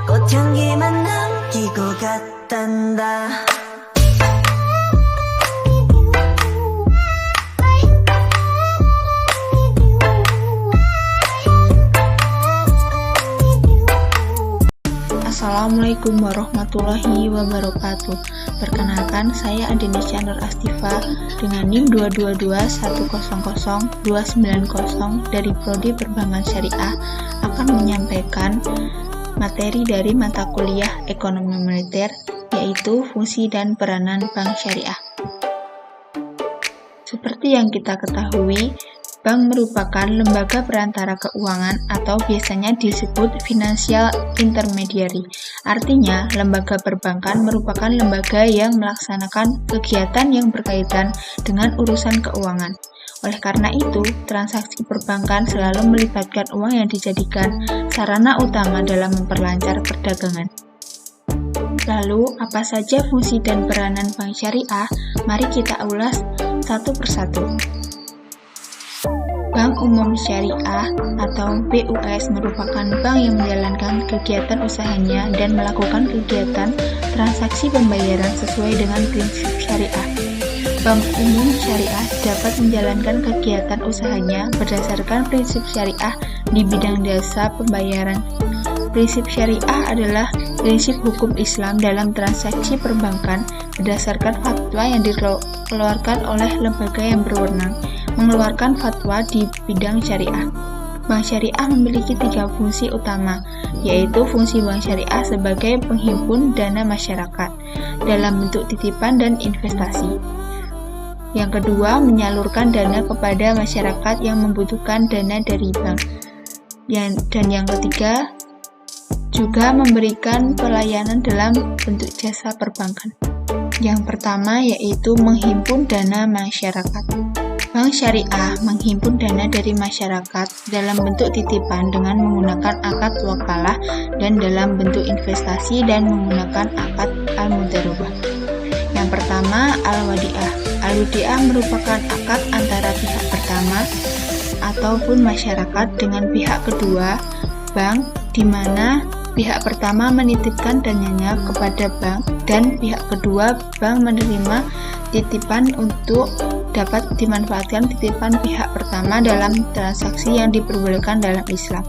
꽃향기만 남기고 갔단다. Assalamualaikum warahmatullahi wabarakatuh. Perkenalkan, saya Andenisha Nur Astifa dengan NIM 222100290 dari Prodi Perbankan Syariah akan menyampaikan materi dari mata kuliah Ekonomi Moneter, yaitu fungsi dan peranan bank syariah. Seperti yang kita ketahui, bank merupakan lembaga perantara keuangan atau biasanya disebut financial intermediary. Artinya, lembaga perbankan merupakan lembaga yang melaksanakan kegiatan yang berkaitan dengan urusan keuangan. Oleh karena itu, transaksi perbankan selalu melibatkan uang yang dijadikan sarana utama dalam memperlancar perdagangan. Lalu, apa saja fungsi dan peranan bank syariah? Mari kita ulas satu persatu. Bank Umum Syariah atau BUS merupakan bank yang menjalankan kegiatan usahanya dan melakukan kegiatan transaksi pembayaran sesuai dengan prinsip syariah. Bank Umum Syariah dapat menjalankan kegiatan usahanya berdasarkan prinsip syariah di bidang jasa pembayaran. Prinsip syariah adalah prinsip hukum Islam dalam transaksi perbankan berdasarkan fatwa yang dikeluarkan oleh lembaga yang berwenang mengeluarkan fatwa di bidang syariah. Bank syariah memiliki 3 fungsi utama, yaitu fungsi bank syariah sebagai penghimpun dana masyarakat dalam bentuk titipan dan investasi. Yang kedua, menyalurkan dana kepada masyarakat yang membutuhkan dana dari bank. Dan yang ketiga, juga memberikan pelayanan dalam bentuk jasa perbankan. Yang pertama yaitu menghimpun dana masyarakat. Bank syariah menghimpun dana dari masyarakat dalam bentuk titipan dengan menggunakan akad wakalah dan dalam bentuk investasi dan menggunakan akad al-mudharabah. Yang pertama, al-wadi'ah. Al-wadi'ah merupakan akad antara pihak pertama ataupun masyarakat dengan pihak kedua, bank, di mana pihak pertama menitipkan dananya kepada bank dan pihak kedua, bank, menerima titipan untuk dapat dimanfaatkan titipan pihak pertama dalam transaksi yang diperbolehkan dalam Islam.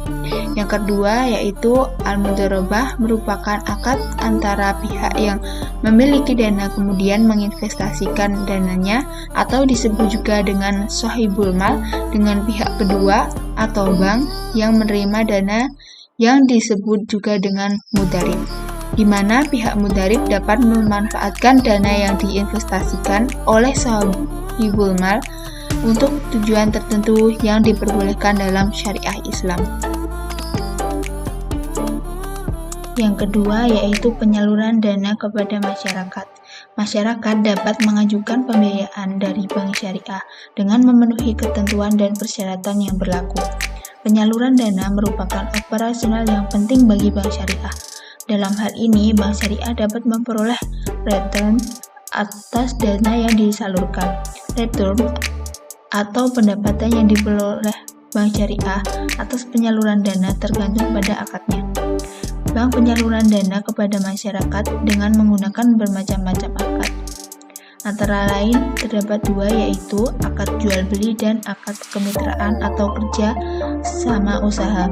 Yang kedua yaitu al-mudharabah, merupakan akad antara pihak yang memiliki dana kemudian menginvestasikan dananya atau disebut juga dengan sahibul mal dengan pihak kedua atau bank yang menerima dana yang disebut juga dengan mudharib, di mana pihak mudharib dapat memanfaatkan dana yang diinvestasikan oleh sahibul mal untuk tujuan tertentu yang diperbolehkan dalam syariah Islam. Yang kedua yaitu penyaluran dana kepada masyarakat. Masyarakat dapat mengajukan pembiayaan dari bank syariah dengan memenuhi ketentuan dan persyaratan yang berlaku. Penyaluran dana merupakan operasional yang penting bagi bank syariah. Dalam hal ini, bank syariah dapat memperoleh return atas dana yang disalurkan. Return atau pendapatan yang diperoleh bank syariah atas penyaluran dana tergantung pada akadnya. Bank penyaluran dana kepada masyarakat dengan menggunakan bermacam-macam akad. Antara lain terdapat 2 yaitu akad jual beli dan akad kemitraan atau kerja sama usaha.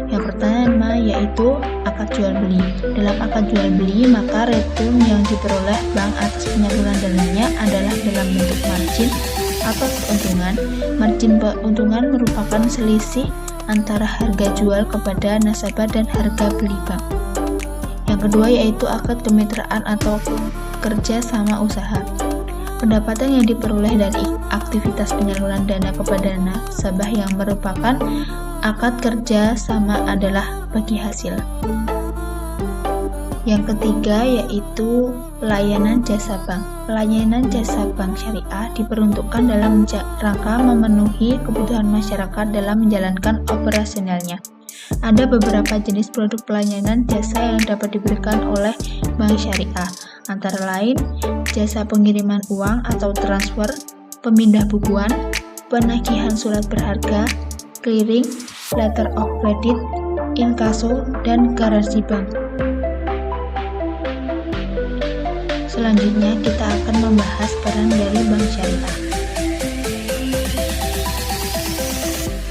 Yang pertama yaitu akad jual beli. Dalam akad jual beli, maka return yang diperoleh bank atas penyaluran dananya adalah dalam bentuk margin atau keuntungan. Margin keuntungan merupakan selisih antara harga jual kepada nasabah dan harga beli bank. Yang kedua yaitu akad kemitraan atau kerja sama usaha. Pendapatan yang diperoleh dari aktivitas penyaluran dana kepada nasabah yang merupakan akad kerja sama adalah bagi hasil. Yang ketiga yaitu pelayanan jasa bank. Pelayanan jasa bank syariah diperuntukkan dalam rangka memenuhi kebutuhan masyarakat dalam menjalankan operasionalnya. Ada beberapa jenis produk pelayanan jasa yang dapat diberikan oleh bank syariah, antara lain jasa pengiriman uang atau transfer, pemindah bukuan, penagihan surat berharga, clearing, letter of credit, inkaso, dan garansi bank. Selanjutnya kita akan membahas peran dari bank syariah.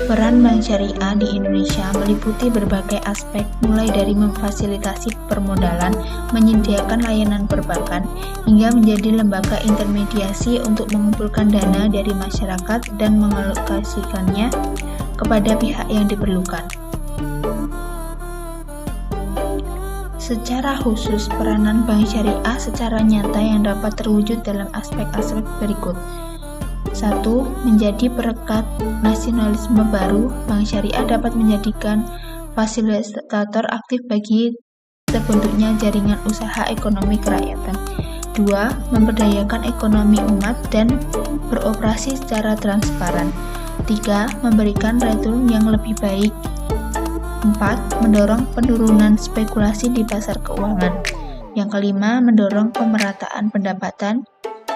Peran bank syariah di Indonesia meliputi berbagai aspek, mulai dari memfasilitasi permodalan, menyediakan layanan perbankan, hingga menjadi lembaga intermediasi untuk mengumpulkan dana dari masyarakat dan mengalokasikannya kepada pihak yang diperlukan. Secara khusus, peranan bank syariah secara nyata yang dapat terwujud dalam aspek-aspek berikut. 1. Menjadi perekat nasionalisme baru, bank syariah dapat menjadikan fasilitator aktif bagi terbentuknya jaringan usaha ekonomi kerakyatan. 2. Memberdayakan ekonomi umat dan beroperasi secara transparan. 3. Memberikan return yang lebih baik. 4. Mendorong penurunan spekulasi di pasar keuangan. Yang kelima, mendorong pemerataan pendapatan.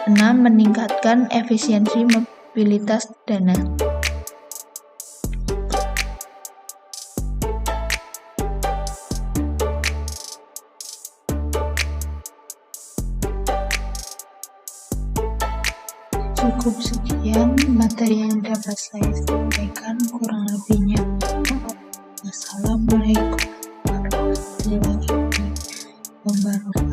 6. Meningkatkan efisiensi mobilitas dana. Cukup sekian materi yang dapat saya sampaikan, kurang lebihnya Wassalamualaikum warahmatullahi wabarakatuh.